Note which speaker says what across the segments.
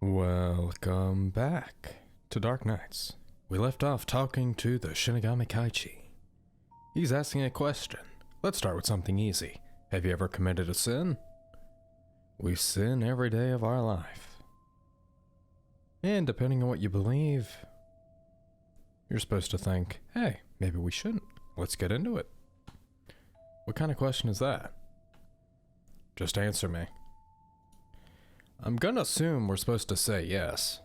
Speaker 1: Welcome back to Dark Knights. We left off talking to the Shinigami Kaichi. He's asking a question. Let's start with something easy. Have you ever committed a sin? We sin every day of our life. And depending on what you believe, you're supposed to think, hey, maybe we shouldn't. Let's get into it. What kind of question is that? Just answer me. I'm gonna assume we're supposed to say yes.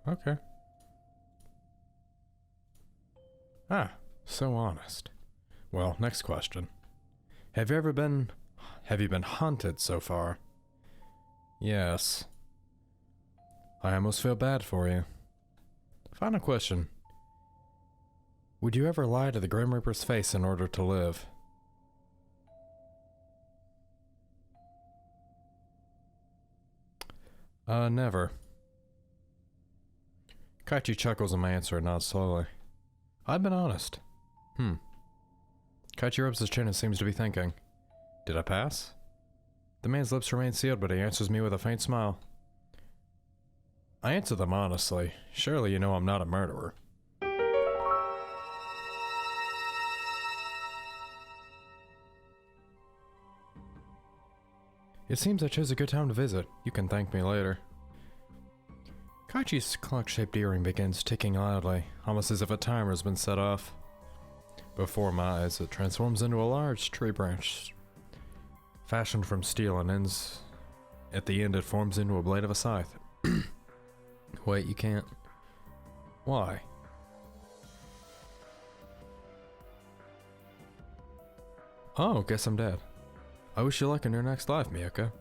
Speaker 1: Okay. So honest. Well, next question. Have you been haunted so far? Yes. I almost feel bad for you. Final question. Would you ever lie to the Grim Reaper's face in order to live? Never. Kaichi chuckles at my answer and nods slowly. I've been honest. Kaichi rubs his chin and seems to be thinking. Did I pass? The man's lips remain sealed, but he answers me with a faint smile. I answer them honestly. Surely you know I'm not a murderer. It seems I chose a good time to visit. You can thank me later. Kaichi's clock-shaped earring begins ticking loudly, almost as if a timer has been set off. Before my eyes, it transforms into a large tree branch, fashioned from steel and ends. At the end, it forms into a blade of a scythe. Wait, you can't. Why? Oh, guess I'm dead. I wish you luck in your next life, Miyako.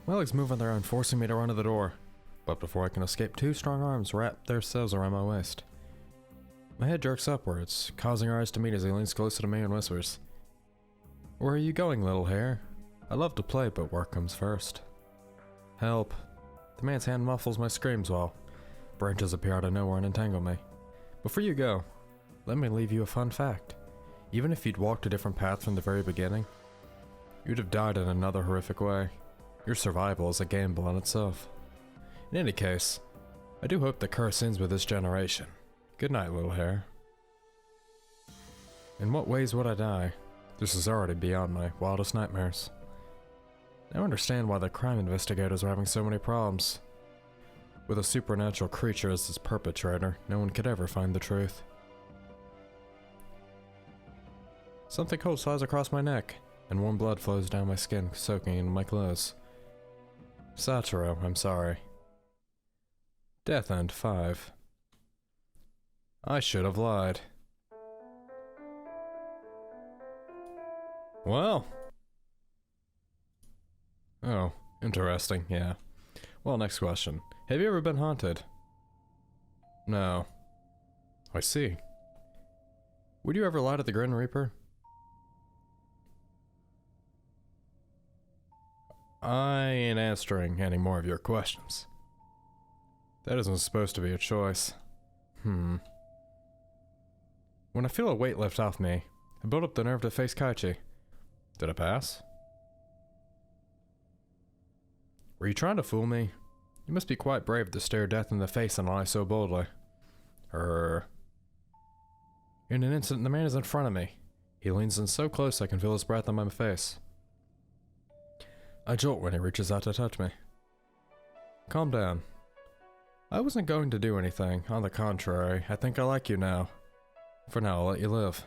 Speaker 1: My legs move on their own, forcing me to run to the door. But before I can escape, two strong arms wrap themselves around my waist. My head jerks upwards, causing our eyes to meet as he leans closer to me and whispers, Where are you going, little hare? I love to play, but work comes first. Help. The man's hand muffles my screams while branches appear out of nowhere and entangle me. Before you go, let me leave you a fun fact. Even if you'd walked a different path from the very beginning, you'd have died in another horrific way. Your survival is a gamble in itself. In any case, I do hope the curse ends with this generation. Good night, little hare. In what ways would I die? This is already beyond my wildest nightmares. I understand why the crime investigators are having so many problems. With a supernatural creature as its perpetrator, no one could ever find the truth. Something cold slides across my neck, and warm blood flows down my skin, soaking into my clothes. Satoru, I'm sorry. Death End 5. I should have lied. Well. Oh, interesting, yeah. Well, next question. Have you ever been haunted? No. I see. Would you ever lie to the Grim Reaper? I ain't answering any more of your questions. That isn't supposed to be a choice. When I feel a weight lift off me, I build up the nerve to face Kaichi. Did I pass? Were you trying to fool me? You must be quite brave to stare death in the face and lie so boldly. In an instant, the man is in front of me. He leans in so close I can feel his breath on my face. I jolt when he reaches out to touch me. Calm down. I wasn't going to do anything. On the contrary, I think I like you now. For now, I'll let you live.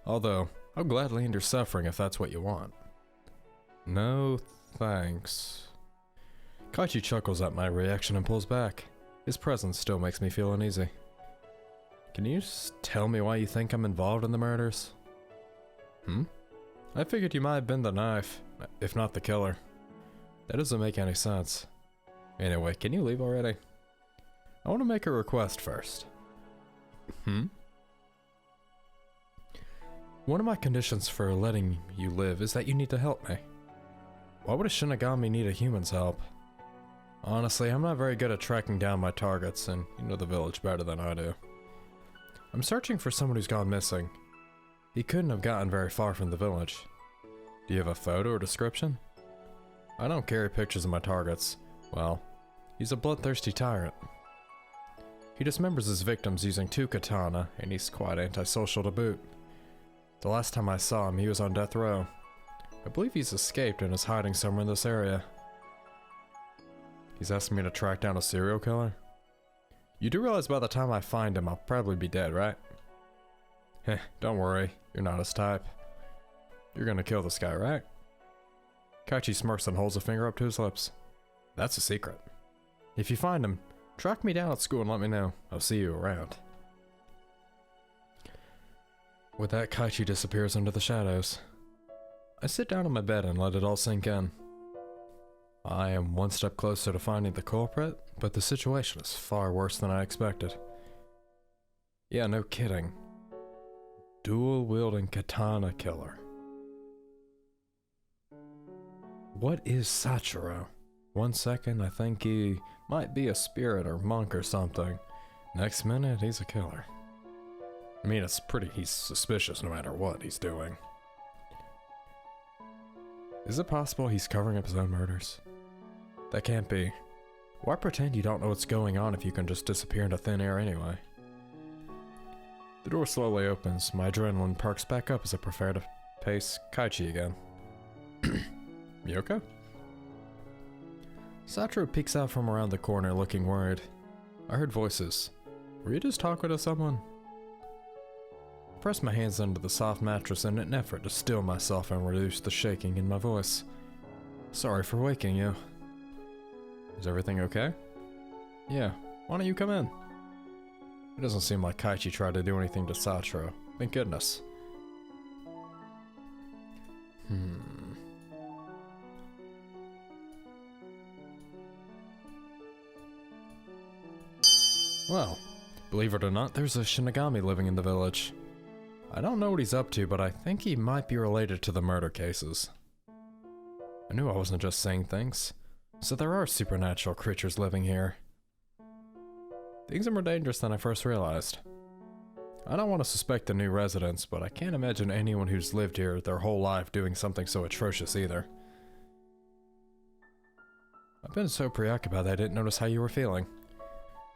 Speaker 1: Although, I'll gladly end your suffering if that's what you want. No, thanks. Kaichi chuckles at my reaction and pulls back. His presence still makes me feel uneasy. Can you tell me why you think I'm involved in the murders? I figured you might have been the knife, if not the killer. That doesn't make any sense. Anyway, can you leave already? I want to make a request first. One of my conditions for letting you live is that you need to help me. Why would a Shinigami need a human's help? Honestly, I'm not very good at tracking down my targets, and you know the village better than I do. I'm searching for someone who's gone missing. He couldn't have gotten very far from the village. Do you have a photo or description? I don't carry pictures of my targets. Well, he's a bloodthirsty tyrant. He dismembers his victims using 2 katana, and he's quite antisocial to boot. The last time I saw him, he was on death row. I believe he's escaped and is hiding somewhere in this area. He's asking me to track down a serial killer? You do realize by the time I find him, I'll probably be dead, right? Heh, don't worry, you're not his type. You're gonna kill this guy, right? Kaichi smirks and holds a finger up to his lips. That's a secret. If you find him, track me down at school and let me know. I'll see you around. With that, Kaichi disappears into the shadows. I sit down on my bed and let it all sink in. I am one step closer to finding the culprit, but the situation is far worse than I expected. Yeah, no kidding. Dual-wielding katana killer. What is Sachiro? One second I think he might be a spirit or monk or something. Next minute he's a killer. I mean, he's suspicious no matter what he's doing. Is it possible he's covering up his own murders? That can't be. Why pretend you don't know what's going on if you can just disappear into thin air anyway? The door slowly opens, my adrenaline perks back up as I prepare to face Kaichi again. Miyoko? Sachiro peeks out from around the corner looking worried. I heard voices. Were you just talking to someone? I pressed my hands under the soft mattress in an effort to still myself and reduce the shaking in my voice. Sorry for waking you. Is everything okay? Yeah, why don't you come in? It doesn't seem like Kaichi tried to do anything to Sachiro. Thank goodness. Well, believe it or not, there's a Shinigami living in the village. I don't know what he's up to, but I think he might be related to the murder cases. I knew I wasn't just saying things. So there are supernatural creatures living here. Things are more dangerous than I first realized. I don't want to suspect the new residents, but I can't imagine anyone who's lived here their whole life doing something so atrocious either. I've been so preoccupied that I didn't notice how you were feeling.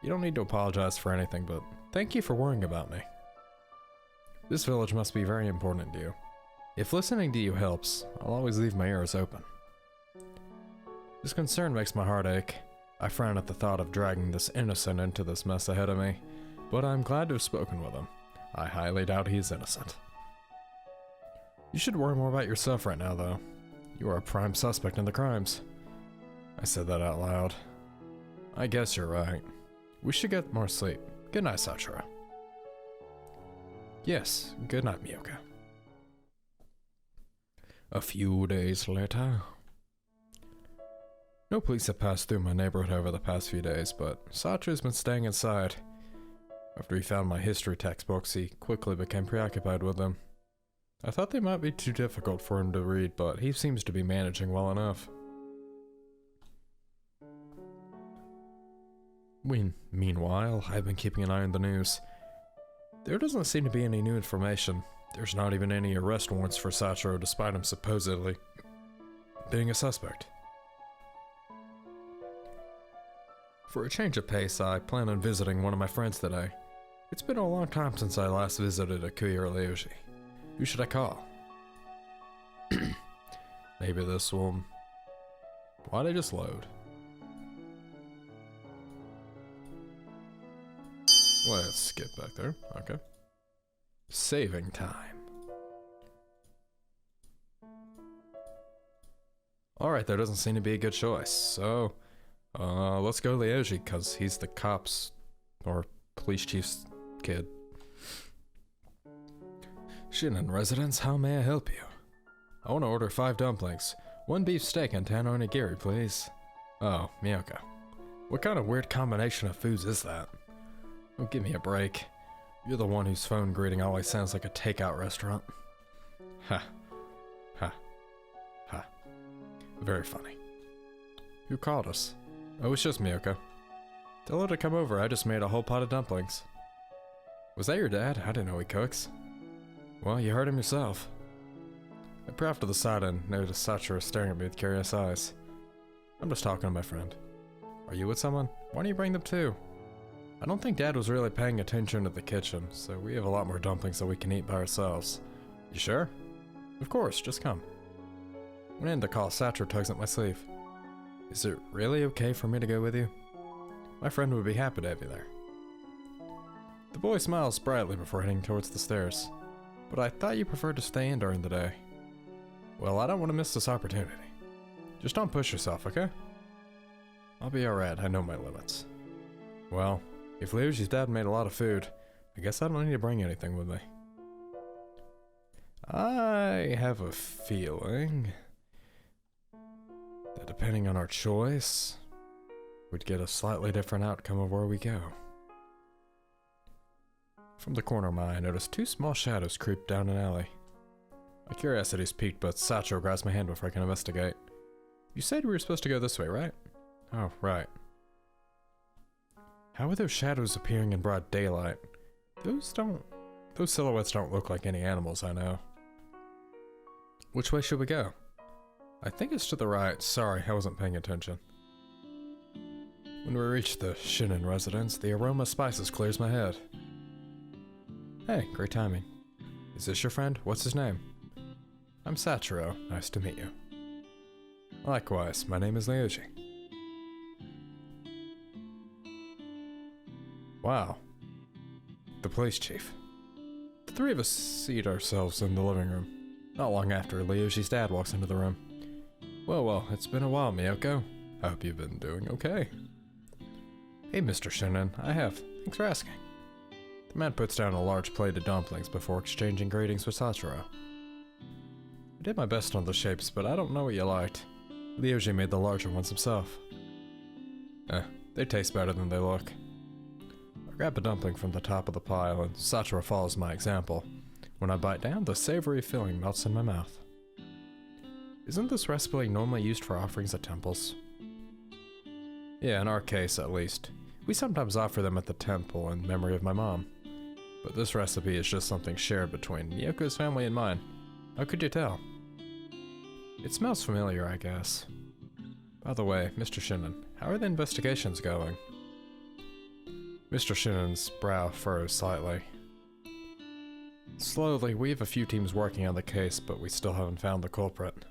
Speaker 1: You don't need to apologize for anything, but thank you for worrying about me. This village must be very important to you. If listening to you helps, I'll always leave my ears open. This concern makes my heart ache. I frown at the thought of dragging this innocent into this mess ahead of me, but I'm glad to have spoken with him. I highly doubt he is innocent. You should worry more about yourself right now, though. You are a prime suspect in the crimes. I said that out loud. I guess you're right. We should get more sleep. Good night, Sachiro. Yes, good night, Miyoko. A few days later. No police have passed through my neighborhood over the past few days, but Sachiro's been staying inside. After he found my history textbooks, he quickly became preoccupied with them. I thought they might be too difficult for him to read, but he seems to be managing well enough. Meanwhile, I've been keeping an eye on the news. There doesn't seem to be any new information. There's not even any arrest warrants for Sachiro despite him supposedly being a suspect. For a change of pace, I plan on visiting one of my friends today. It's been a long time since I last visited Akuya or Ryoji. Who should I call? Maybe this will... Why'd I just load? Let's skip back there. Okay. Saving time. Alright, there doesn't seem to be a good choice, so... let's go Ryoji, cause he's the cops, or police chief's kid. Shinin residence, how may I help you? I want to order 5 dumplings, 1 beef steak and 10 onigiri, please. Oh, Miyoko. What kind of weird combination of foods is that? Oh, give me a break. You're the one whose phone greeting always sounds like a takeout restaurant. Ha. Ha. Ha. Very funny. Who called us? Oh, it's just Miyoko. Tell her to come over, I just made a whole pot of dumplings. Was that your dad? I didn't know he cooks. Well, you heard him yourself. I peer off to the side and noticed Sachura staring at me with curious eyes. I'm just talking to my friend. Are you with someone? Why don't you bring them too? I don't think Dad was really paying attention to the kitchen, so we have a lot more dumplings that we can eat by ourselves. You sure? Of course, just come. When in the call, Sachura tugs at my sleeve. Is it really okay for me to go with you? My friend would be happy to have you there. The boy smiles brightly before heading towards the stairs. But I thought you preferred to stay in during the day. Well, I don't want to miss this opportunity. Just don't push yourself, okay? I'll be alright, I know my limits. Well, if Ryuji's dad made a lot of food, I guess I don't need to bring anything with me. I have a feeling that depending on our choice, we'd get a slightly different outcome of where we go. From the corner of my eye, I noticed two small shadows creep down an alley. My curiosity is piqued, but Sachura grabs my hand before I can investigate. You said we were supposed to go this way, right? Oh, right. How are those shadows appearing in broad daylight? Those silhouettes don't look like any animals I know. Which way should we go? I think it's to the right. Sorry, I wasn't paying attention. When we reach the Shinin residence, the aroma of spices clears my head. Hey, great timing. Is this your friend? What's his name? I'm Sachura. Nice to meet you. Likewise, my name is Ryuji. Wow. The police chief. The three of us seat ourselves in the living room. Not long after, Ryuji's dad walks into the room. Well, it's been a while, Miyoko. I hope you've been doing okay. Hey, Mr. Shinin, I have. Thanks for asking. The man puts down a large plate of dumplings before exchanging greetings with Sachura. I did my best on the shapes, but I don't know what you liked. Ryuji made the larger ones himself. They taste better than they look. I grab a dumpling from the top of the pile, and Sachura follows my example. When I bite down, the savory filling melts in my mouth. Isn't this recipe normally used for offerings at temples? Yeah, in our case, at least. We sometimes offer them at the temple in memory of my mom. But this recipe is just something shared between Miyoko's family and mine. How could you tell? It smells familiar, I guess. By the way, Mr. Shinin, how are the investigations going? Mr. Shinin's brow furrows slightly. Slowly, we have a few teams working on the case, but we still haven't found the culprit.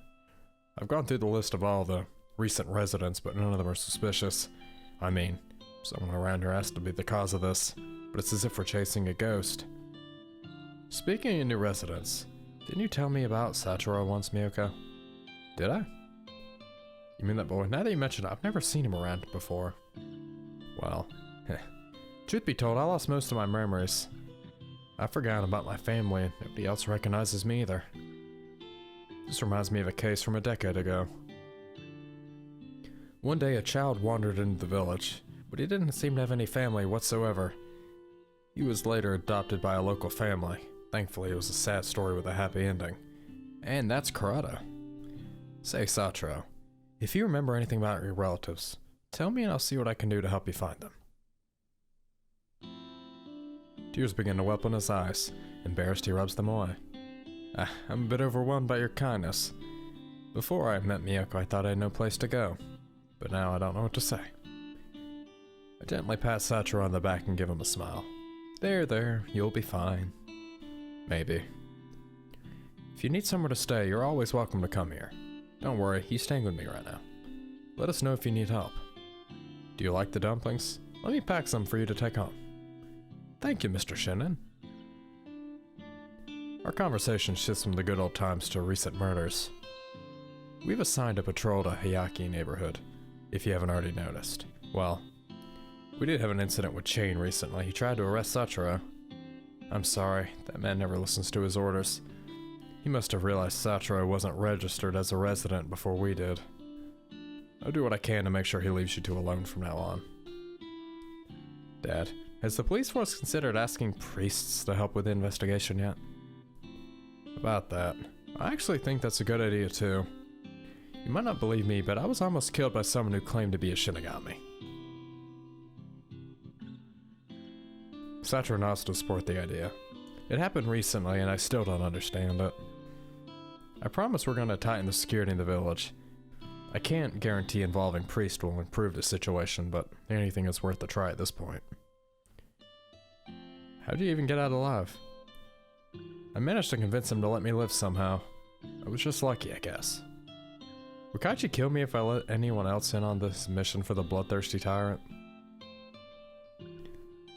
Speaker 1: I've gone through the list of all the recent residents, but none of them are suspicious. I mean, someone around here has to be the cause of this, but it's as if we're chasing a ghost. Speaking of new residents, didn't you tell me about Sachura once, Miyoko? Did I? You mean that boy? Now that you mention it, I've never seen him around before. Well, truth be told, I lost most of my memories. I've forgotten about my family, and nobody else recognizes me either. This reminds me of a case from a decade ago. One day a child wandered into the village, but he didn't seem to have any family whatsoever. He was later adopted by a local family. Thankfully, it was a sad story with a happy ending. And that's Karada. Say, Sachura, if you remember anything about your relatives, tell me and I'll see what I can do to help you find them. Tears begin to whelp in his eyes. Embarrassed, he rubs them away. I'm a bit overwhelmed by your kindness. Before I met Miyoko, I thought I had no place to go. But now I don't know what to say. I gently pat Sachura on the back and give him a smile. There, you'll be fine. Maybe. If you need somewhere to stay, you're always welcome to come here. Don't worry, he's staying with me right now. Let us know if you need help. Do you like the dumplings? Let me pack some for you to take home. Thank you, Mr. Shinin. Our conversation shifts from the good old times to recent murders. We've assigned a patrol to Hayaki neighborhood, if you haven't already noticed. Well, we did have an incident with Chain recently. He tried to arrest Sachura. I'm sorry, that man never listens to his orders. He must have realized Sachura wasn't registered as a resident before we did. I'll do what I can to make sure he leaves you two alone from now on. Dad, has the police force considered asking priests to help with the investigation yet? About that, I actually think that's a good idea too. You might not believe me, but I was almost killed by someone who claimed to be a Shinigami. Satra nods to support the idea. It happened recently and I still don't understand it. I promise we're gonna tighten the security in the village. I can't guarantee involving priest will improve the situation, but anything is worth a try at this point. How'd you even get out alive? I managed to convince him to let me live somehow. I was just lucky, I guess. Would Kaichi kill me if I let anyone else in on this mission for the bloodthirsty tyrant?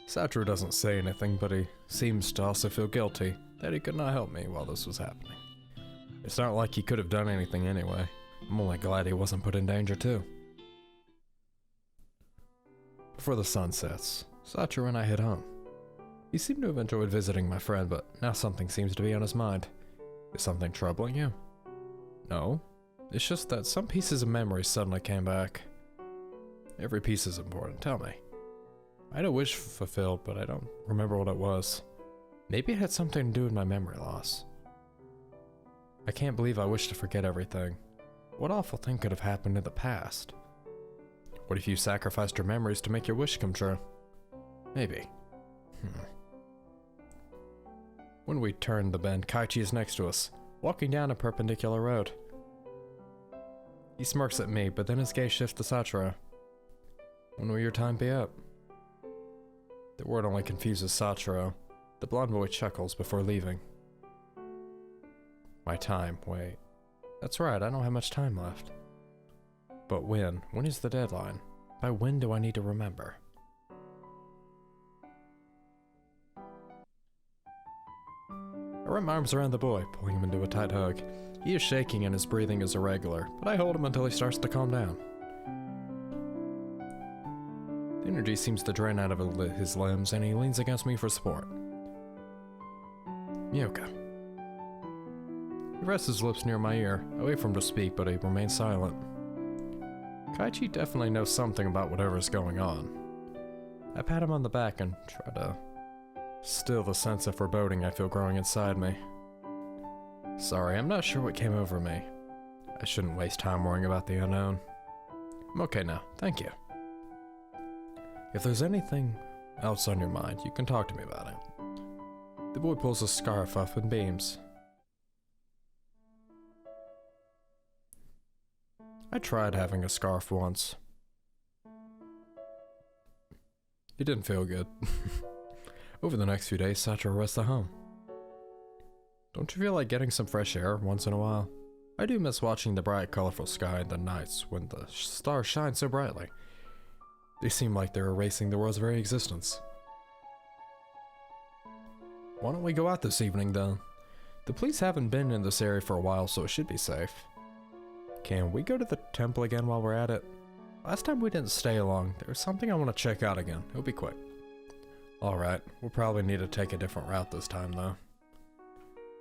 Speaker 1: Satoru doesn't say anything, but he seems to also feel guilty that he could not help me while this was happening. It's not like he could have done anything anyway. I'm only glad he wasn't put in danger too. Before the sun sets, Satoru and I head home. He seemed to have enjoyed visiting my friend, but now something seems to be on his mind. Is something troubling you? No. It's just that some pieces of memory suddenly came back. Every piece is important, tell me. I had a wish fulfilled, but I don't remember what it was. Maybe it had something to do with my memory loss. I can't believe I wish to forget everything. What awful thing could have happened in the past? What if you sacrificed your memories to make your wish come true? Maybe. When we turn the bend, Kaichi is next to us, walking down a perpendicular road. He smirks at me, but then his gaze shifts to Satoru. When will your time be up? The word only confuses Satoru. The blonde boy chuckles before leaving. My time, wait. That's right, I don't have much time left. But when? When is the deadline? By when do I need to remember? I wrap my arms around the boy, pulling him into a tight hug. He is shaking and his breathing is irregular, but I hold him until he starts to calm down. The energy seems to drain out of his limbs, and he leans against me for support. Myoka. He rests his lips near my ear. I wait for him to speak, but he remains silent. Kaichi definitely knows something about whatever is going on. I pat him on the back and try to still the sense of foreboding I feel growing inside me. Sorry, I'm not sure what came over me. I shouldn't waste time worrying about the unknown. I'm okay now, thank you. If there's anything else on your mind, you can talk to me about it. The boy pulls a scarf up and beams. I tried having a scarf once. It didn't feel good. Over the next few days, Satoru rests at home. Don't you feel like getting some fresh air once in a while? I do miss watching the bright, colorful sky in the nights when the stars shine so brightly. They seem like they're erasing the world's very existence. Why don't we go out this evening, then? The police haven't been in this area for a while, so it should be safe. Can we go to the temple again while we're at it? Last time we didn't stay long. There's something I want to check out again. It'll be quick. Alright, we'll probably need to take a different route this time, though.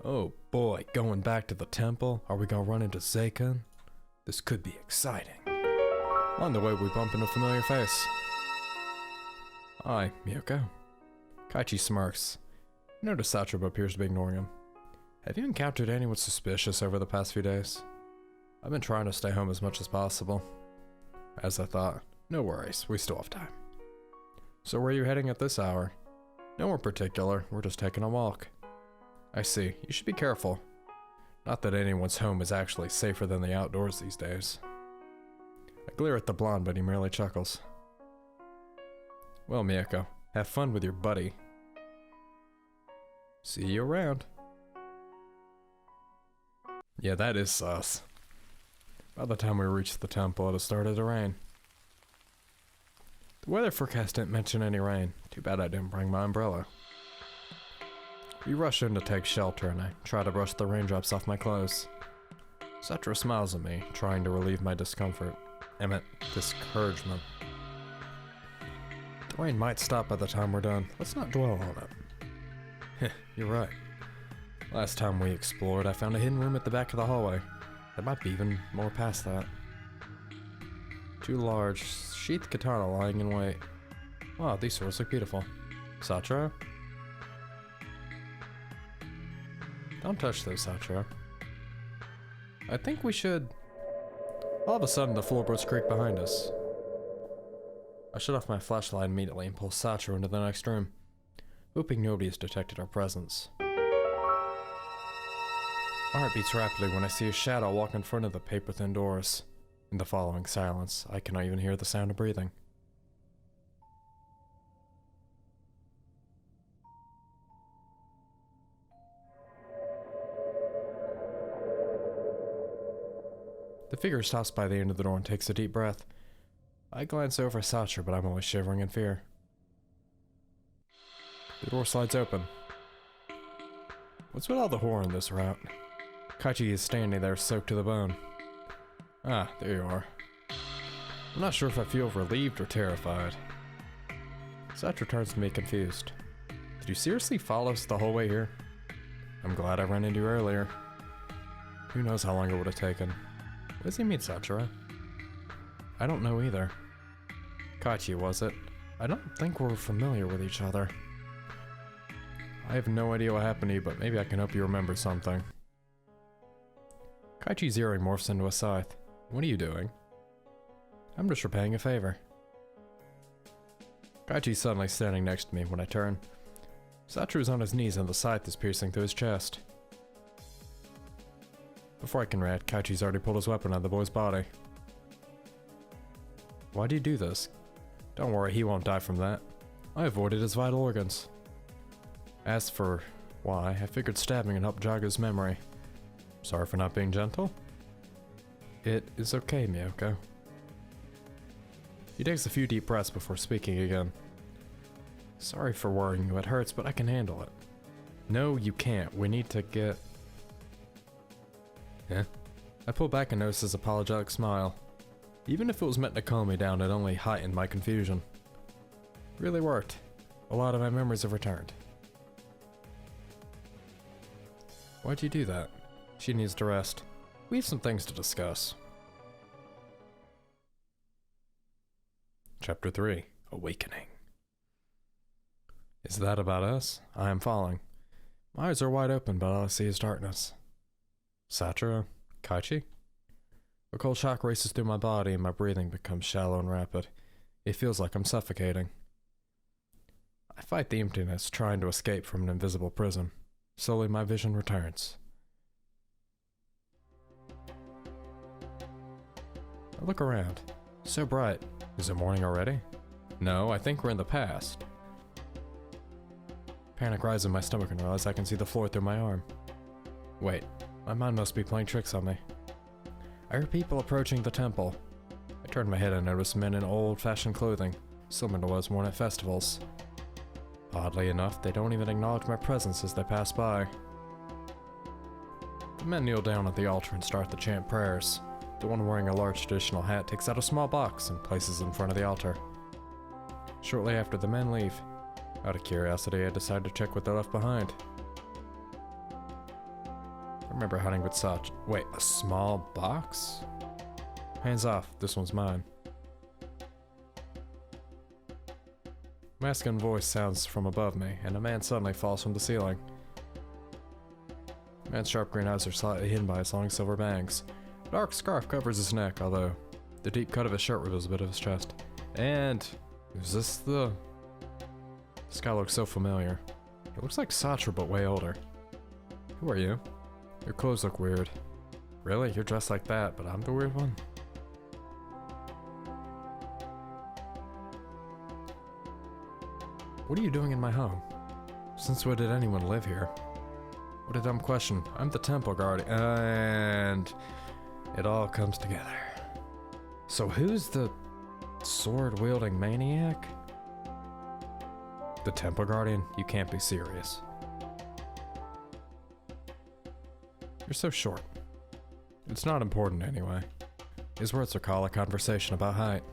Speaker 1: Oh boy, going back to the temple? Are we gonna run into Zeikun? This could be exciting. On the way, we bump into a familiar face. Hi, Myoka. Kaichi smirks. Notice Satoru appears to be ignoring him. Have you encountered anyone suspicious over the past few days? I've been trying to stay home as much as possible. As I thought. No worries, we still have time. So where are you heading at this hour? Nowhere particular, we're just taking a walk. I see, you should be careful. Not that anyone's home is actually safer than the outdoors these days. I glare at the blonde, but he merely chuckles. Well, Miyako, have fun with your buddy. See you around. Yeah, that is sus. By the time we reached the temple, it had started to rain. The weather forecast didn't mention any rain. Too bad I didn't bring my umbrella. We rush in to take shelter, and I try to brush the raindrops off my clothes. Satoru smiles at me, trying to relieve my discomfort. I meant discouragement. The rain might stop by the time we're done. Let's not dwell on it. You're right. Last time we explored, I found a hidden room at the back of the hallway. There might be even more past that. Two large, sheathed katana lying in wait. Wow, these swords look beautiful. Satoru? Don't touch those, Satoru. I think we should... All of a sudden, the floorboards creak behind us. I shut off my flashlight immediately and pull Satoru into the next room. hoping nobody has detected our presence. My heart beats rapidly when I see a shadow walk in front of the paper-thin doors. In the following silence, I cannot even hear the sound of breathing. The figure stops by the end of the door and takes a deep breath. I glance over at Satra, but I'm only shivering in fear. The door slides open. What's with all the horror in this route? Kachi is standing there soaked to the bone. Ah, there you are. I'm not sure if I feel relieved or terrified. Satra turns to me confused. Did you seriously follow us the whole way here? I'm glad I ran into you earlier. Who knows how long it would have taken. What does he mean, Satra? I don't know either. Kachi, was it? I don't think we're familiar with each other. I have no idea what happened to you, but maybe I can help you remember something. Kaichi's earring morphs into a scythe. What are you doing? I'm just repaying a favor. Kaichi's suddenly standing next to me when I turn. Satru's on his knees and the scythe is piercing through his chest. Before I can react, Kaichi's already pulled his weapon out of the boy's body. Why do you do this? Don't worry, he won't die from that. I avoided his vital organs. As for why, I figured stabbing would help jog his memory. Sorry for not being gentle. It is okay, Miyoko. He takes a few deep breaths before speaking again. Sorry for worrying you, it hurts, but I can handle it. No, you can't. We need to get... Eh? I pull back and notice his apologetic smile. Even if it was meant to calm me down, it only heightened my confusion. Really worked. A lot of my memories have returned. Why'd you do that? She needs to rest. We have some things to discuss. Chapter 3. Awakening. Is that about us? I am falling. My eyes are wide open, but all I see is darkness. Satra? Kaichi? A cold shock races through my body and my breathing becomes shallow and rapid. It feels like I'm suffocating. I fight the emptiness, trying to escape from an invisible prison. Slowly my vision returns. I look around. So bright. Is it morning already? No, I think we're in the past. Panic rises in my stomach and realize I can see the floor through my arm. Wait, my mind must be playing tricks on me. I hear people approaching the temple. I turn my head and notice men in old-fashioned clothing, similar to what's worn at festivals. Oddly enough, they don't even acknowledge my presence as they pass by. The men kneel down at the altar and start to chant prayers. The one wearing a large traditional hat takes out a small box and places it in front of the altar. Shortly after, the men leave. Out of curiosity, I decide to check what they left behind. I remember hunting with such. Wait, a small box? Hands off, this one's mine. A masculine voice sounds from above me, and a man suddenly falls from the ceiling. The man's sharp green eyes are slightly hidden by his long silver bangs. A dark scarf covers his neck, although the deep cut of his shirt reveals a bit of his chest. And is this the... This guy looks so familiar. He looks like Satra, but way older. Who are you? Your clothes look weird. Really? You're dressed like that, but I'm the weird one? What are you doing in my home? Since when did anyone live here? What a dumb question. I'm the temple guardian, and it all comes together. So who's the sword-wielding maniac? The temple guardian? You can't be serious. You're so short. It's not important anyway. His words recall a conversation about height.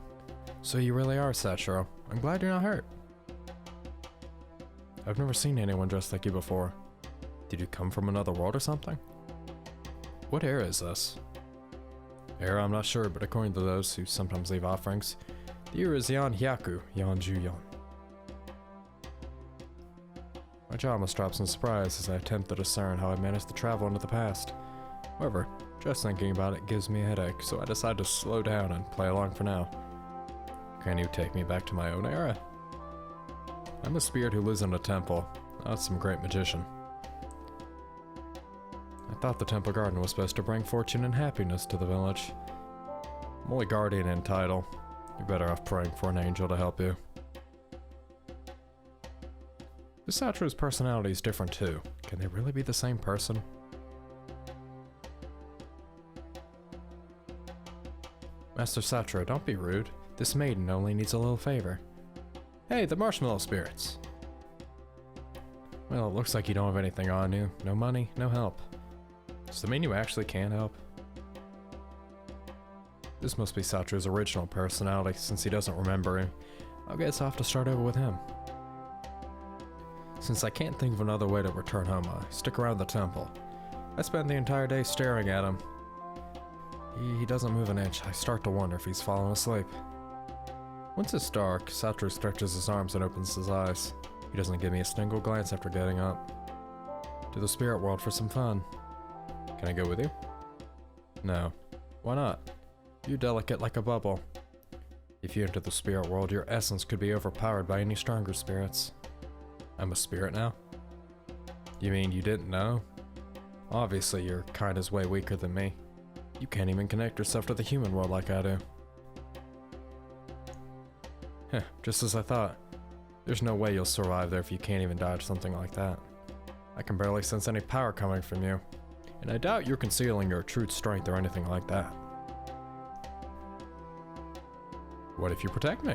Speaker 1: So you really are Sachiro. I'm glad you're not hurt. I've never seen anyone dressed like you before. Did you come from another world or something? What era is this? Era, I'm not sure, but according to those who sometimes leave offerings, the year is Yan Hyaku, Yan Juyon. My jaw almost drops in surprise as I attempt to discern how I managed to travel into the past. However, just thinking about it gives me a headache, so I decide to slow down and play along for now. Can you take me back to my own era? I'm a spirit who lives in a temple, not some great magician. I thought the temple garden was supposed to bring fortune and happiness to the village. I'm only guardian in title. You're better off praying for an angel to help you. This Satra's personality is different too. Can they really be the same person? Master Satra, don't be rude. This maiden only needs a little favor. Hey, the marshmallow spirits! Well, it looks like you don't have anything on you. No money, no help. Does that mean you actually can't help? This must be Satra's original personality, since he doesn't remember him. I guess I'll have to start over with him. Since I can't think of another way to return home, I stick around the temple. I spend the entire day staring at him. He doesn't move an inch. I start to wonder if he's fallen asleep. Once it's dark, Satra stretches his arms and opens his eyes. He doesn't give me a single glance after getting up. To the spirit world for some fun. Can I go with you? No. Why not? You're delicate like a bubble. If you enter the spirit world, your essence could be overpowered by any stronger spirits. I'm a spirit now? You mean you didn't know? Obviously, your kind is way weaker than me. You can't even connect yourself to the human world like I do. Heh, just as I thought. There's no way you'll survive there if you can't even dodge something like that. I can barely sense any power coming from you, and I doubt you're concealing your true strength or anything like that. What if you protect me?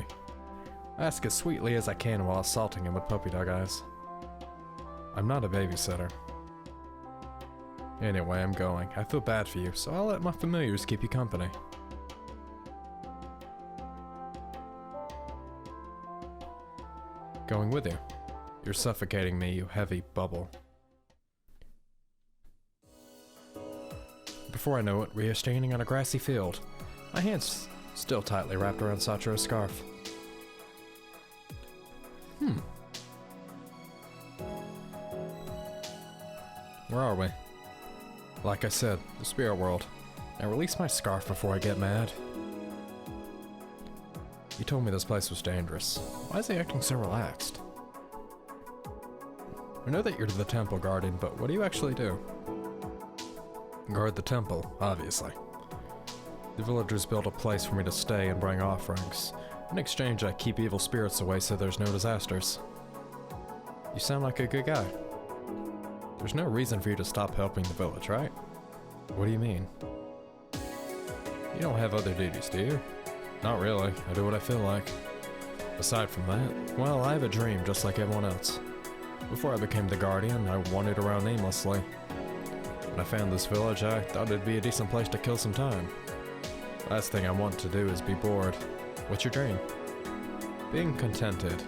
Speaker 1: I ask as sweetly as I can while assaulting him with puppy dog eyes. I'm not a babysitter. Anyway, I'm going. I feel bad for you, so I'll let my familiars keep you company. Going with you. You're suffocating me, you heavy bubble. Before I know it, we are standing on a grassy field. My hands still tightly wrapped around Satra's scarf. Where are we? Like I said, the spirit world. Now release my scarf before I get mad. You told me this place was dangerous. Why is he acting so relaxed? I know that you're the temple guardian, but what do you actually do? Guard the temple, obviously. The villagers built a place for me to stay and bring offerings. In exchange, I keep evil spirits away so there's no disasters. You sound like a good guy. There's no reason for you to stop helping the village, right? What do you mean? You don't have other duties, do you? Not really. I do what I feel like. Aside from that, well, I have a dream just like everyone else. Before I became the guardian, I wandered around aimlessly. When I found this village, I thought it'd be a decent place to kill some time. Last thing I want to do is be bored. What's your dream? Being contented.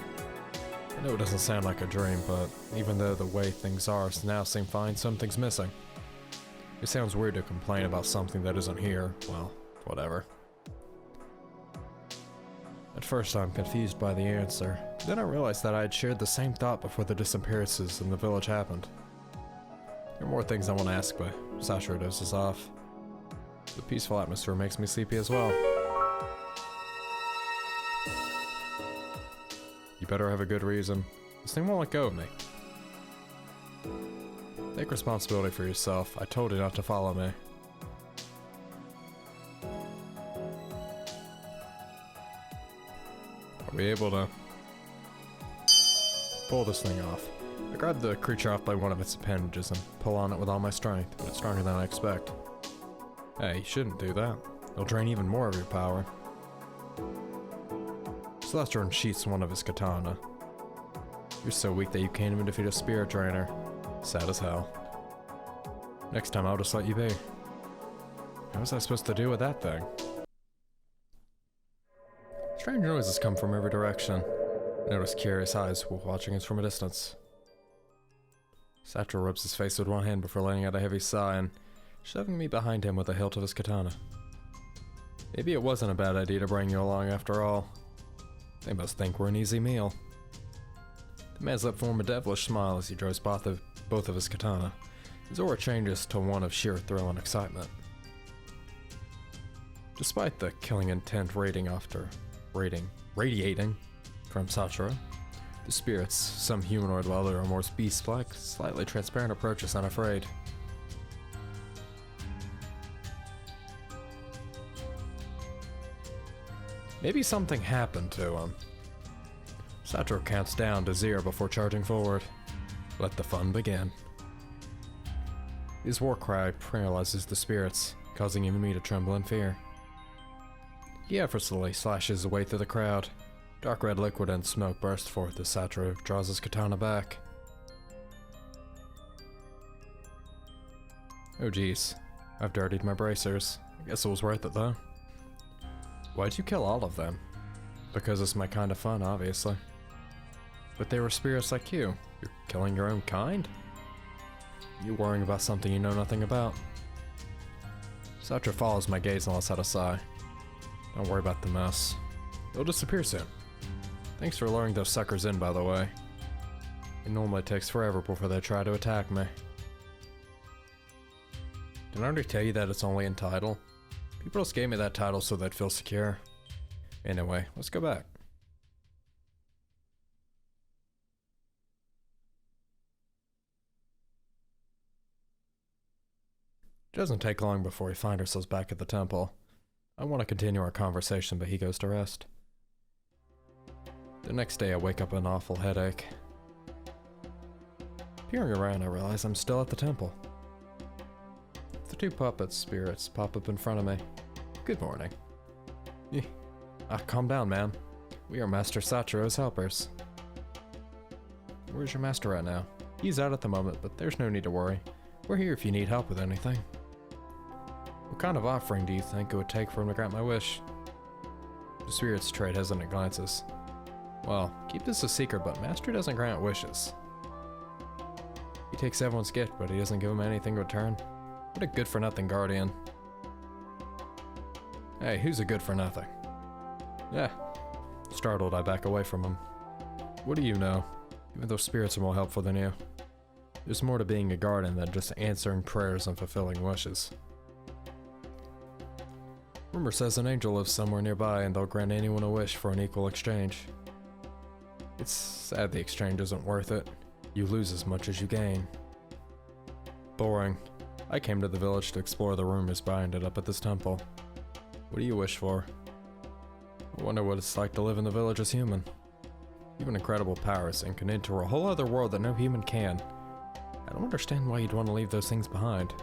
Speaker 1: I know it doesn't sound like a dream, but even though the way things are now seem fine, something's missing. It sounds weird to complain about something that isn't here. Well, whatever. At first I'm confused by the answer. Then I realized that I had shared the same thought before the disappearances in the village happened. There are more things I want to ask, but Satra dozes off. The peaceful atmosphere makes me sleepy as well. You better have a good reason. This thing won't let go of me. Take responsibility for yourself. I told you not to follow me. Are we able to pull this thing off? I grab the creature off by one of its appendages and pull on it with all my strength, but it's stronger than I expect. Hey, you shouldn't do that. It'll drain even more of your power. Celestia unsheaths one of his katana. You're so weak that you can't even defeat a spirit drainer. Sad as hell. Next time I'll just let you be. How was I supposed to deal with that thing? Strange noises come from every direction. I notice curious eyes watching us from a distance. Satra rubs his face with one hand before letting out a heavy sigh and shoving me behind him with the hilt of his katana. Maybe it wasn't a bad idea to bring you along after all. They must think we're an easy meal. The man's lips form a devilish smile as he draws both of his katana. His aura changes to one of sheer thrill and excitement. Despite the killing intent radiating from Satra, The spirits, some humanoid while there are more beast-like, slightly transparent approaches unafraid. Maybe something happened to him. Satro counts down to 0 before charging forward. Let the fun begin. His war cry paralyzes the spirits, causing even me to tremble in fear. He effortlessly slashes his way through the crowd. Dark red liquid and smoke burst forth as Satro draws his katana back. Oh geez, I've dirtied my bracers. I guess it was worth it though. Why'd you kill all of them? Because it's my kind of fun, obviously. But they were spirits like you. You're killing your own kind? You worrying about something you know nothing about? Satro follows my gaze and lets out a sigh. Don't worry about the mess. It'll disappear soon. Thanks for luring those suckers in, by the way. It normally takes forever before they try to attack me. Didn't I already tell you that it's only in title? People just gave me that title so they'd feel secure. Anyway, let's go back. It doesn't take long before we find ourselves back at the temple. I want to continue our conversation, but he goes to rest. The next day I wake up with an awful headache. Peering around, I realize I'm still at the temple. The two puppet spirits pop up in front of me. Good morning. Calm down, man. We are Master Sachiro's helpers. Where's your master right now? He's out at the moment, but there's no need to worry. We're here if you need help with anything. What kind of offering do you think it would take for him to grant my wish? The spirits trade hesitant glances. Well, keep this a secret, but Master doesn't grant wishes. He takes everyone's gift, but he doesn't give them anything in return. What a good-for-nothing guardian. Hey, who's a good-for-nothing? Yeah. Startled, I back away from him. What do you know? Even though spirits are more helpful than you. There's more to being a guardian than just answering prayers and fulfilling wishes. Rumor says an angel lives somewhere nearby and they'll grant anyone a wish for an equal exchange. It's sad the exchange isn't worth it. You lose as much as you gain. Boring. I came to the village to explore the rumors, but I ended up at this temple. What do you wish for? I wonder what it's like to live in the village as human. You have incredible powers and can enter a whole other world that no human can. I don't understand why you'd want to leave those things behind.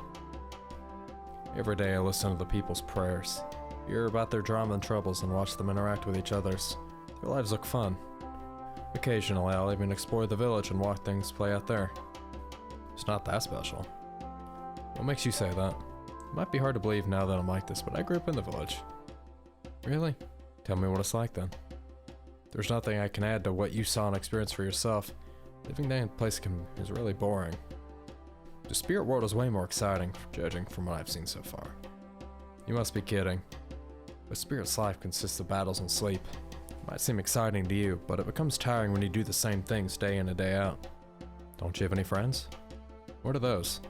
Speaker 1: Every day I listen to the people's prayers, hear about their drama and troubles, and watch them interact with each other's. Their lives look fun. Occasionally I'll even explore the village and watch things play out there. It's not that special. What makes you say that? It might be hard to believe now that I'm like this, but I grew up in the village. Really? Tell me what it's like then. There's nothing I can add to what you saw and experienced for yourself. Living there in place is really boring. The spirit world is way more exciting, judging from what I've seen so far. You must be kidding. A spirit's life consists of battles and sleep. It might seem exciting to you, but it becomes tiring when you do the same things day in and day out. Don't you have any friends? What are those?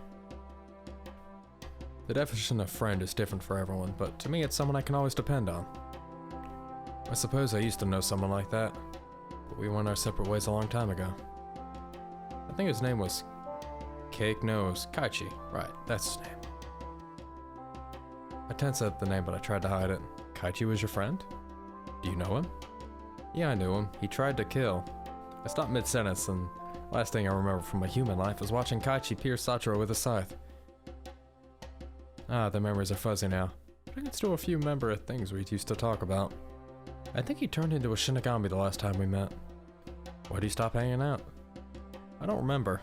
Speaker 1: The definition of friend is different for everyone, but to me it's someone I can always depend on. I suppose I used to know someone like that, but we went our separate ways a long time ago. I think his name was Cake Nose Kaichi. Right, that's his name. I tensed at the name, but I tried to hide it. Kaichi was your friend? Do you know him? Yeah, I knew him. He tried to kill. I stopped mid-sentence, and last thing I remember from my human life was watching Kaichi pierce Sachiro with a scythe. The memories are fuzzy now, but I can still a few remember things we used to talk about. I think he turned into a Shinigami the last time we met. Why'd he stop hanging out? I don't remember.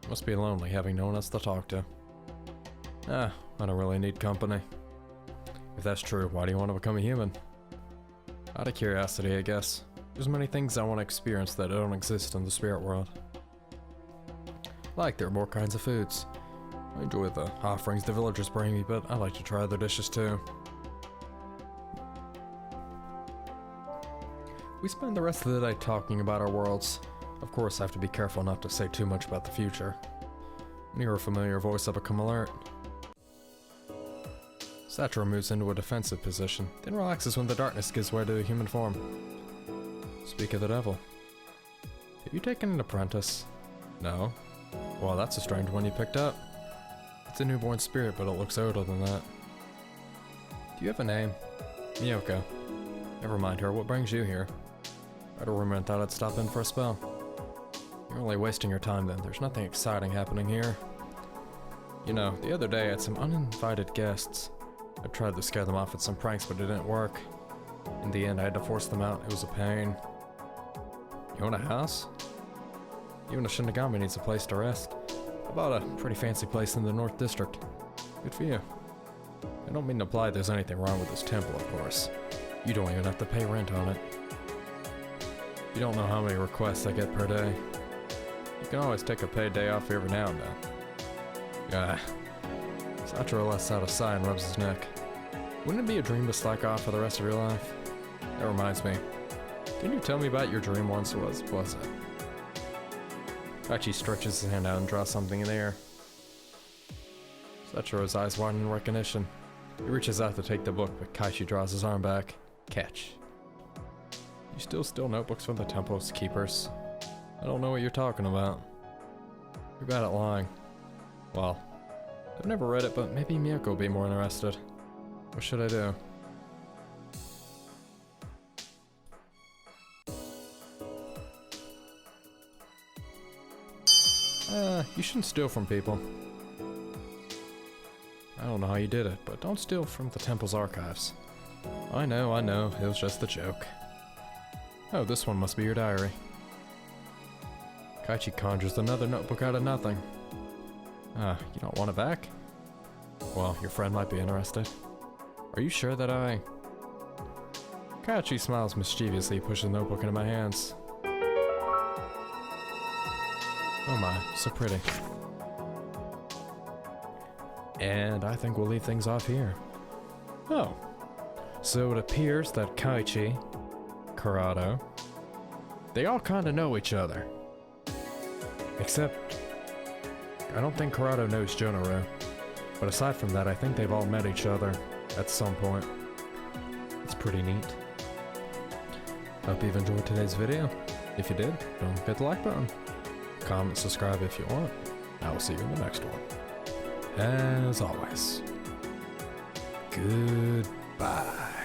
Speaker 1: Must be lonely having no one else to talk to. I don't really need company. If that's true, why do you want to become a human? Out of curiosity, I guess. There's many things I want to experience that don't exist in the spirit world. Like there are more kinds of foods. I enjoy the offerings the villagers bring me, but I like to try other dishes too. We spend the rest of the day talking about our worlds. Of course, I have to be careful not to say too much about the future. When you hear a familiar voice, I become alert. Sachiro moves into a defensive position, then relaxes when the darkness gives way to a human form. Speak of the devil. You taking an apprentice? No. Well, that's a strange one you picked up. It's a newborn spirit, but it looks older than that. Do you have a name? Miyoko. Never mind her, what brings you here? I had a rumor and thought I'd stop in for a spell. You're only wasting your time then, there's nothing exciting happening here. You know, the other day I had some uninvited guests. I tried to scare them off with some pranks, but it didn't work. In the end, I had to force them out. It was a pain. You own a house? Even a Shinigami needs a place to rest. I bought a pretty fancy place in the North District. Good for you. I don't mean to imply there's anything wrong with this temple, of course. You don't even have to pay rent on it. You don't know how many requests I get per day. You can always take a paid day off every now and then. Sachiro lets out a sigh and rubs his neck. Wouldn't it be a dream to slack off for the rest of your life? That reminds me. Didn't you tell me about your dream once? Was it? Kaichi stretches his hand out and draws something in the air. Sachiro's eyes widen in recognition. He reaches out to take the book, but Kaichi draws his arm back. Catch. You still steal notebooks from the temple's keepers? I don't know what you're talking about. You're bad at lying. Well, I've never read it, but maybe Miyako will be more interested. What should I do? You shouldn't steal from people. I don't know how you did it, but don't steal from the temple's archives. I know, it was just a joke. Oh, this one must be your diary. Kaichi conjures another notebook out of nothing. You don't want it back? Well, your friend might be interested. Are you sure that Kaichi smiles mischievously, pushes the notebook into my hands. Oh my, so pretty. And I think we'll leave things off here. Oh. So it appears that Kaichi, Corrado, they all kinda know each other. Except, I don't think Corrado knows Jonaru. But aside from that, I think they've all met each other at some point. It's pretty neat. Hope you've enjoyed today's video. If you did, don't forget the like button. Comment, subscribe if you want. I will see you in the next one. As always, goodbye.